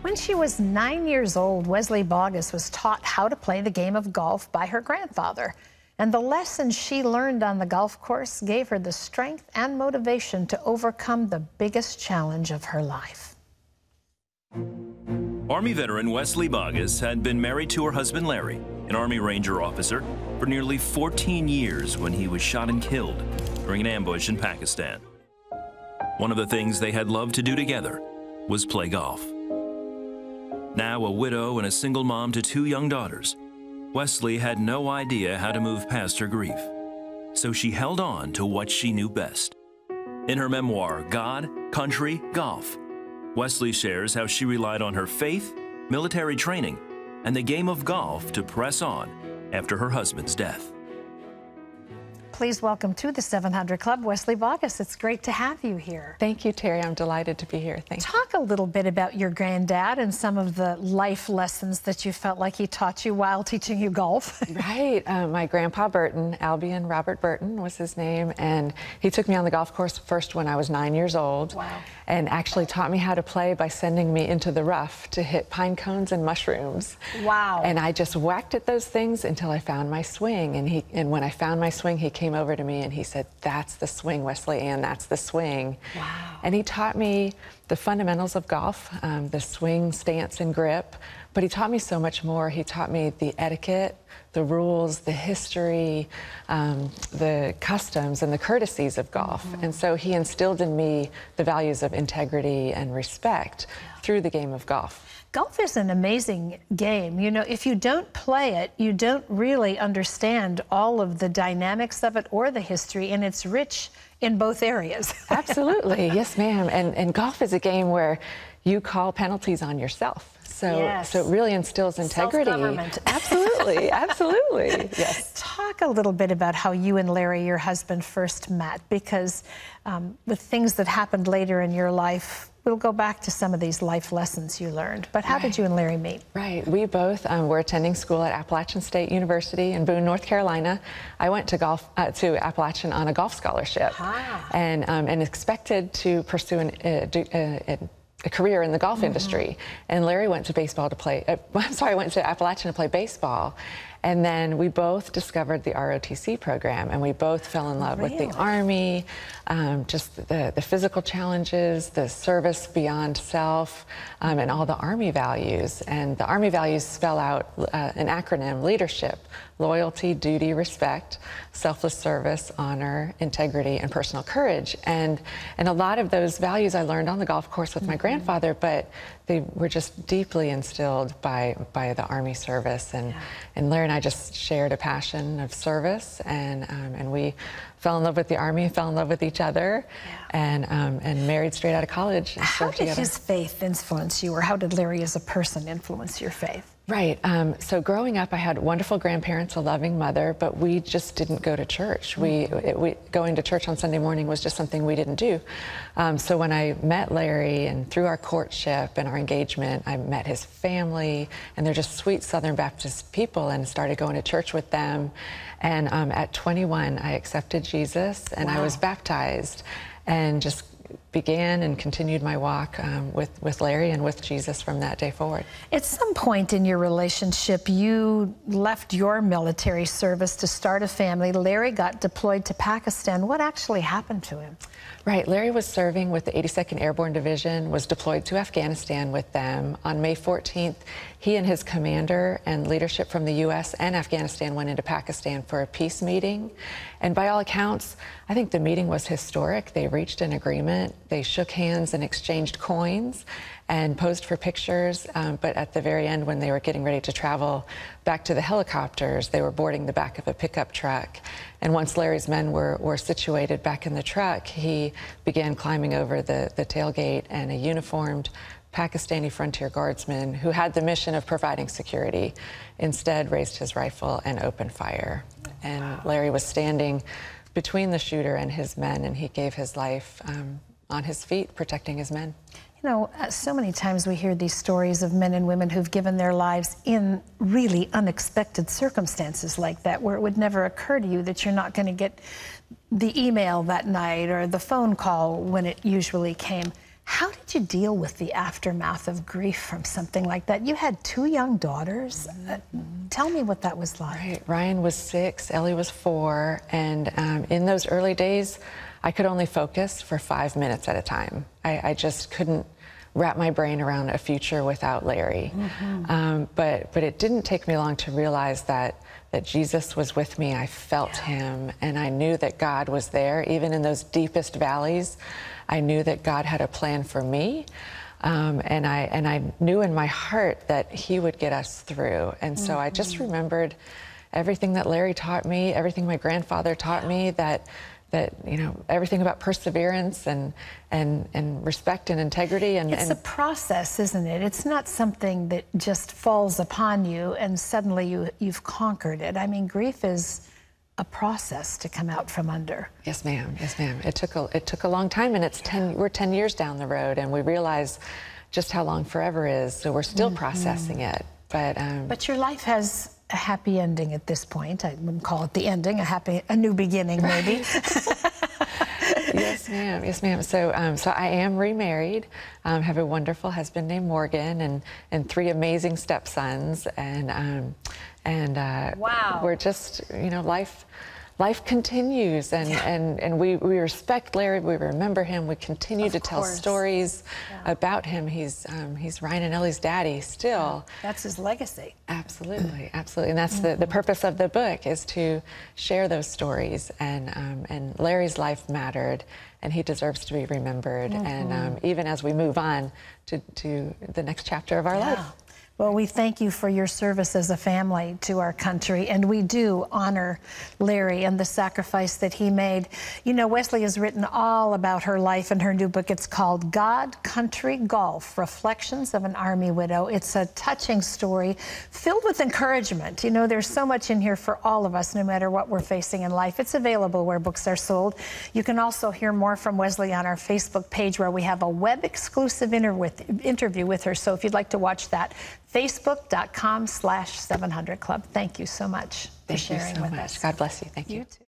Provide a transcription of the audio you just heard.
When she was 9 years old, Wesley Bauguess was taught how to play the game of golf by her grandfather. And the lessons she learned on the golf course gave her the strength and motivation to overcome the biggest challenge of her life. Army veteran Wesley Bauguess had been married to her husband Larry, an Army Ranger officer, for nearly 14 years when he was shot and killed during an ambush in Pakistan. One of the things they had loved to do together was play golf. Now a widow and a single mom to two young daughters, Wesley had no idea how to move past her grief. So she held on to what she knew best. In her memoir, God, Country, Golf, Wesley shares how she relied on her faith, military training, and the game of golf to press on after her husband's death. Please welcome to the 700 Club, Wesley Bauguess. It's great to have you here. Thank you, Terry. I'm delighted to be here. Thank you. Talk a little bit about your granddad and some of the life lessons that you felt like he taught you while teaching you golf. Right. My grandpa Burton, Albion Robert Burton was his name, and he took me on the golf course first when I was 9 years old. Wow. And actually taught me how to play by sending me into the rough to hit pine cones and mushrooms. Wow. And I just whacked at those things until I found my swing. And when I found my swing, he came over to me and he said, "That's the swing, Wesley Ann, that's the swing." Wow. And he taught me the fundamentals of golf, the swing, stance, and grip. But he taught me so much more. He taught me the etiquette, the rules, the history, the customs, and the courtesies of golf. Mm-hmm. And so he instilled in me the values of integrity and respect through the game of golf. Golf is an amazing game. You know, if you don't play it, you don't really understand all of the dynamics of it or the history, and it's rich in both areas. Absolutely. Yes, ma'am. And golf is a game where you call penalties on yourself. So, yes. So it really instills integrity. Self-government. Absolutely, absolutely. Yes. Talk a little bit about how you and Larry, your husband, first met, because with things that happened later in your life, we'll go back to some of these life lessons you learned. But how did you and Larry meet? Right. We both were attending school at Appalachian State University in Boone, North Carolina. I went to Appalachian on a golf scholarship and expected to pursue a career in the golf industry. And Larry went to went to Appalachian to play baseball. And then we both discovered the ROTC program, and we both fell in love with the Army, just the physical challenges, the service beyond self, and all the Army values. And the Army values spell out an acronym: leadership, loyalty, duty, respect, selfless service, honor, integrity, and personal courage. And a lot of those values I learned on the golf course with my grandfather, but they were just deeply instilled by the Army service. And Larry and I just shared a passion of service, and we fell in love with the Army, fell in love with each other, and married straight out of college. And how did his faith influence you, or how did Larry as a person influence your faith? Right. So growing up, I had wonderful grandparents, a loving mother, but we just didn't go to church. Going to church on Sunday morning was just something we didn't do. So when I met Larry, and through our courtship and our engagement, I met his family, and they're just sweet Southern Baptist people, and started going to church with them. And at 21, I accepted Jesus, and I was baptized, and just began and continued my walk with Larry and with Jesus from that day forward. At some point in your relationship, you left your military service to start a family. Larry got deployed to Pakistan. What actually happened to him? Right. Larry was serving with the 82nd Airborne Division, was deployed to Afghanistan with them. On May 14th, he and his commander and leadership from the U.S. and Afghanistan went into Pakistan for a peace meeting. And by all accounts, I think the meeting was historic. They reached an agreement. They shook hands and exchanged coins and posed for pictures. But at the very end, when they were getting ready to travel back to the helicopters, they were boarding the back of a pickup truck. And once Larry's men were situated back in the truck, he began climbing over the tailgate, and a uniformed Pakistani frontier guardsman who had the mission of providing security instead raised his rifle and opened fire. And Larry was standing between the shooter and his men, and he gave his life on his feet, protecting his men. You know, so many times we hear these stories of men and women who've given their lives in really unexpected circumstances like that, where it would never occur to you that you're not going to get the email that night or the phone call when it usually came. How did you deal with the aftermath of grief from something like that? You had 2 young daughters. Tell me what that was like. Right. Ryan was 6, Ellie was 4, and in those early days, I could only focus for 5 minutes at a time. I just couldn't wrap my brain around a future without Larry. But it didn't take me long to realize that Jesus was with me. I felt him, and I knew that God was there, even in those deepest valleys. I knew that God had a plan for me, and I knew in my heart that he would get us through. And so I just remembered everything that Larry taught me, everything my grandfather taught me, that you know, everything about perseverance and respect and integrity. It's a process, isn't it? It's not something that just falls upon you and suddenly you've conquered it. I mean, grief is a process to come out from under. Yes, ma'am. Yes, ma'am. It took a long time, and we're 10 years down the road, and we realize just how long forever is. So we're still processing it. But your life has a happy ending at this point. I wouldn't call it the ending, a new beginning, maybe. Yes, ma'am. Yes, ma'am. So I am remarried. Have a wonderful husband named Morgan, and 3 amazing stepsons, and wow. We're just, you know, life continues, and we respect Larry. We remember him. We continue to tell stories about him. He's Ryan and Ellie's daddy still. That's his legacy. Absolutely, absolutely, and that's the purpose of the book, is to share those stories. And Larry's life mattered, and he deserves to be remembered. And even as we move on to the next chapter of our life. Well, we thank you for your service as a family to our country, and we do honor Larry and the sacrifice that he made. You know, Wesley has written all about her life in her new book. It's called God, Country, Golf, Reflections of an Army Widow. It's a touching story filled with encouragement. You know, there's so much in here for all of us, no matter what we're facing in life. It's available where books are sold. You can also hear more from Wesley on our Facebook page, where we have a web-exclusive interview with her. So if you'd like to watch that, Facebook.com/700 Club. Thank you so much for sharing with us. God bless you. Thank you. You too.